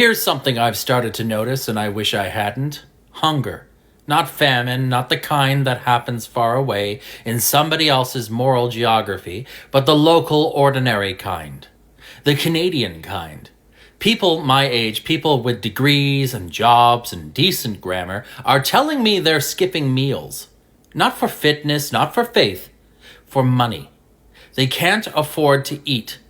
Here's something I've started to notice and I wish I hadn't. Hunger. Not famine, not the kind that happens far away in somebody else's moral geography, but the local, ordinary kind. The Canadian kind. People my age, people with degrees and jobs and decent grammar, are telling me they're skipping meals. Not for fitness, not for faith, for money. They can't afford to eat.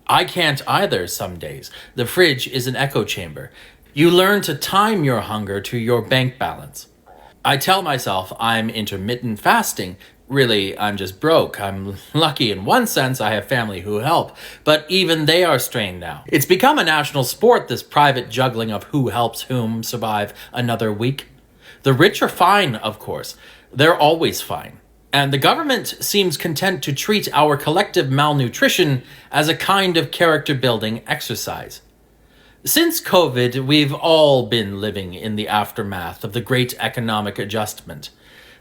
I can't either some days. The fridge is an echo chamber. You learn to time your hunger to your bank balance. I tell myself I'm intermittent fasting. Really, I'm just broke. I'm lucky in one sense I have family who help, but even they are strained now. It's become a national sport, this private juggling of who helps whom survive another week. The rich are fine, of course. They're always fine. And the government seems content to treat our collective malnutrition as a kind of character building exercise. Since COVID, we've all been living in the aftermath of the great economic adjustment.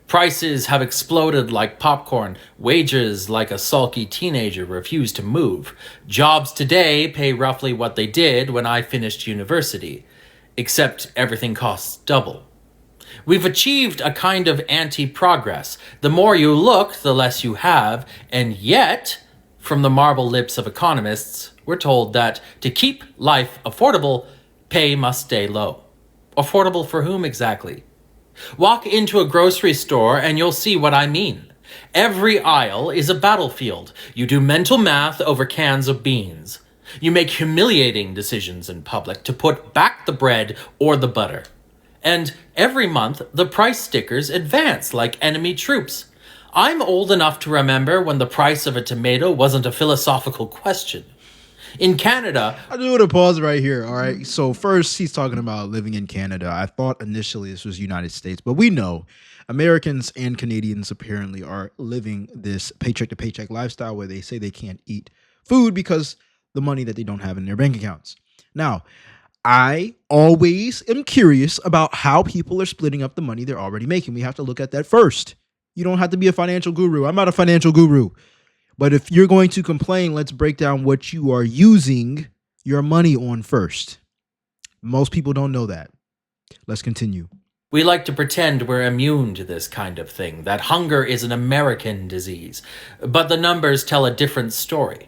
Prices have exploded like popcorn, wages like a sulky teenager refuse to move. Jobs today pay roughly what they did when I finished university, except everything costs double. We've achieved a kind of anti-progress. The more you look, the less you have, and yet, from the marble lips of economists, we're told that to keep life affordable, pay must stay low. Affordable for whom exactly? Walk into a grocery store and you'll see what I mean. Every aisle is a battlefield. You do mental math over cans of beans. You make humiliating decisions in public to put back the bread or the butter. And every month, the price stickers advance like enemy troops. I'm old enough to remember when the price of a tomato wasn't a philosophical question. In Canada, I do want to pause right here. All right. So first, he's talking about living in Canada. I thought initially this was United States, but we know Americans and Canadians apparently are living this paycheck to paycheck lifestyle where they say they can't eat food because the money that they don't have in their bank accounts. Now, I always am curious about how people are splitting up the money they're already making. We have to look at that first. You don't have to be a financial guru. I'm not a financial guru. But if you're going to complain, let's break down what you are using your money on first. Most people don't know that. Let's continue. we like to pretend we're immune to this kind of thing, that hunger is an American disease. But the numbers tell a different story.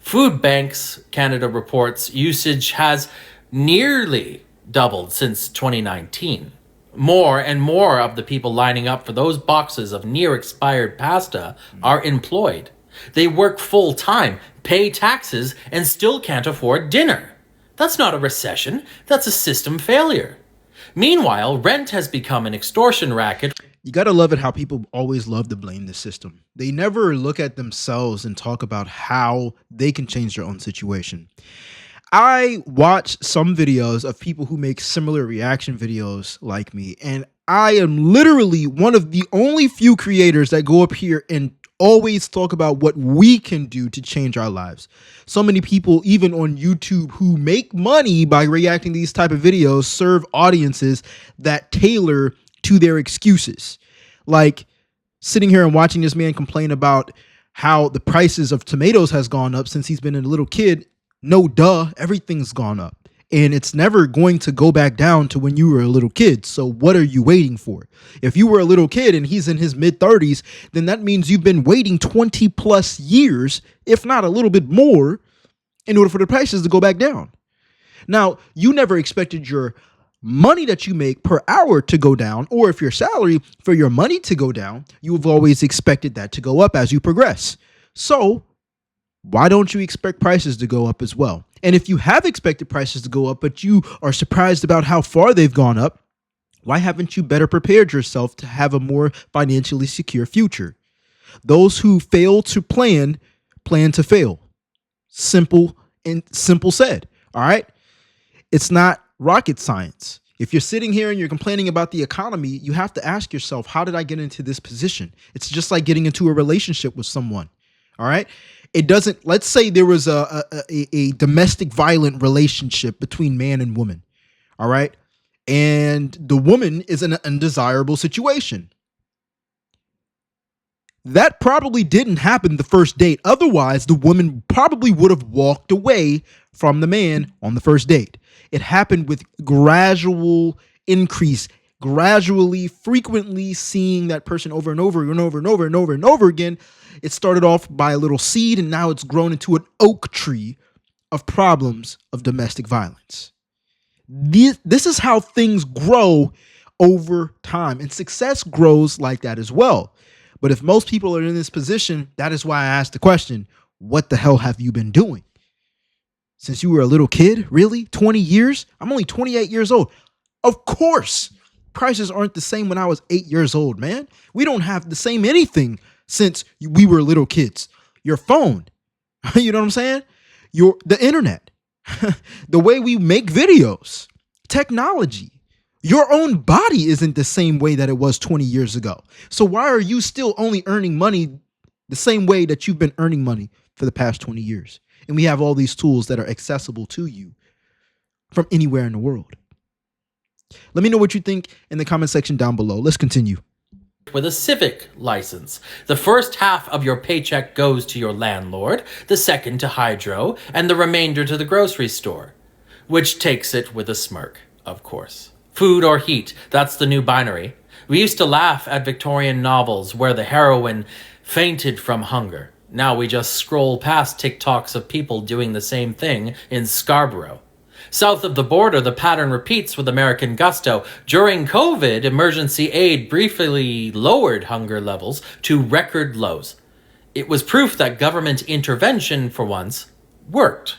Food Banks Canada reports usage has nearly doubled since 2019. More and more of the people lining up for those boxes of near expired pasta are employed. They work full time, pay taxes, and still can't afford dinner. That's not a recession, that's a system failure. Meanwhile, rent has become an extortion racket. You got to love it how people always love to blame the system. They never look at themselves and talk about how they can change their own situation. I watch some videos of people who make similar reaction videos like me, and I am literally one of the only few creators that go up here and always talk about what we can do to change our lives. So many people, even on YouTube, who make money by reacting to these type of videos, serve audiences that tailor to their excuses. Like sitting here and watching this man complain about how the prices of tomatoes has gone up since he's been a little kid. No duh, everything's gone up. And it's never going to go back down to when you were a little kid. So what are you waiting for? If you were a little kid and he's in his mid 30s, then that means you've been waiting 20 plus years, if not a little bit more, in order for the prices to go back down. Now, you never expected your money that you make per hour to go down, or if your salary for your money to go down, you've always expected that to go up as you progress. So why don't you expect prices to go up as well? And if you have expected prices to go up, but you are surprised about how far they've gone up, why haven't you better prepared yourself to have a more financially secure future? Those who fail to plan to fail. Simple said. All right. It's not rocket science. If you're sitting here and you're complaining about the economy, you have to ask yourself, how did I get into this position? It's just like getting into a relationship with someone. All right. It doesn't, let's say there was a domestic violent relationship between man and woman. All right. And the woman is in an undesirable situation. That probably didn't happen the first date. Otherwise, the woman probably would have walked away from the man on the first date. It happened with gradual increase, gradually, frequently seeing that person over and over and over and over and over and over again. It started off by a little seed, and now it's grown into an oak tree of problems of domestic violence. This is how things grow over time, and success grows like that as well. But if most people are in this position, that is why I asked the question, what the hell have you been doing since you were a little kid? Really? 20 years? I'm only 28 years old. Of course, prices aren't the same when I was 8 years old, man. We don't have the same anything since we were little kids. Your phone, you know what I'm saying? The internet, the way we make videos, technology. Your own body isn't the same way that it was 20 years ago. So why are you still only earning money the same way that you've been earning money for the past 20 years? And we have all these tools that are accessible to you from anywhere in the world. Let me know what you think in the comment section down below. Let's continue. With a civic license. The first half of your paycheck goes to your landlord, the second to Hydro, and the remainder to the grocery store, which takes it with a smirk, of course. Food or heat, that's the new binary. We used to laugh at Victorian novels where the heroine fainted from hunger. Now we just scroll past TikToks of people doing the same thing in Scarborough. South of the border, the pattern repeats with American gusto. During COVID, emergency aid briefly lowered hunger levels to record lows. It was proof that government intervention, for once, worked.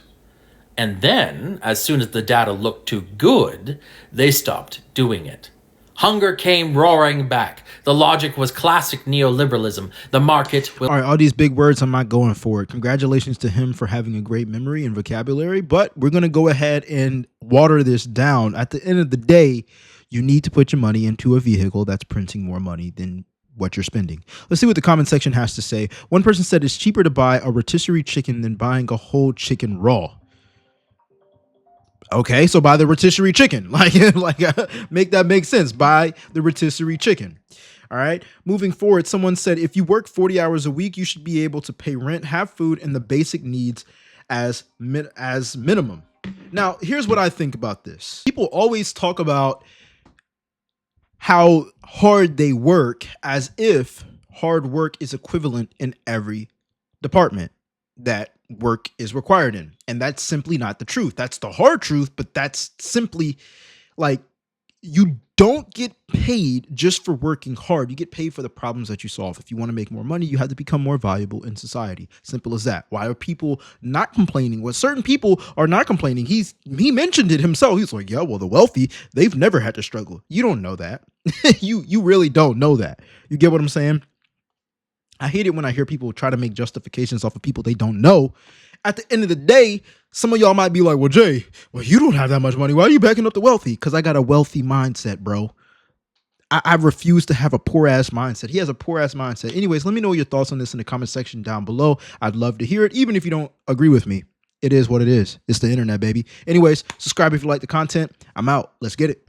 And then, as soon as the data looked too good, they stopped doing it. Hunger came roaring back. The logic was classic neoliberalism. The market will... All right, all these big words, I'm not going for it. Congratulations to him for having a great memory and vocabulary, but we're going to go ahead and water this down. At the end of the day, you need to put your money into a vehicle that's printing more money than what you're spending. Let's see what the comment section has to say. One person said it's cheaper to buy a rotisserie chicken than buying a whole chicken raw. Okay, so buy the rotisserie chicken. Make that make sense. Buy the rotisserie chicken. All right. Moving forward, someone said if you work 40 hours a week, you should be able to pay rent, have food, and the basic needs as minimum. Now, here's what I think about this. People always talk about how hard they work as if hard work is equivalent in every department that work is required in. And that's simply not the truth. That's the hard truth, but that's simply like you don't get paid just for working hard. You get paid for the problems that you solve. If you want to make more money, you have to become more valuable in society. Simple as that. Why are people not complaining? Well, certain people are not complaining. He mentioned it himself. He's like, yeah, well, the wealthy, they've never had to struggle. You don't know that. you really don't know that. You get what I'm saying? I hate it when I hear people try to make justifications off of people they don't know. At the end of the day, some of y'all might be like, well, Jay, well, you don't have that much money. Why are you backing up the wealthy? Because I got a wealthy mindset, bro. I refuse to have a poor ass mindset. He has a poor ass mindset. Anyways, let me know your thoughts on this in the comment section down below. I'd love to hear it, even if you don't agree with me. It is what it is. It's the internet, baby. Anyways, subscribe if you like the content. I'm out. Let's get it.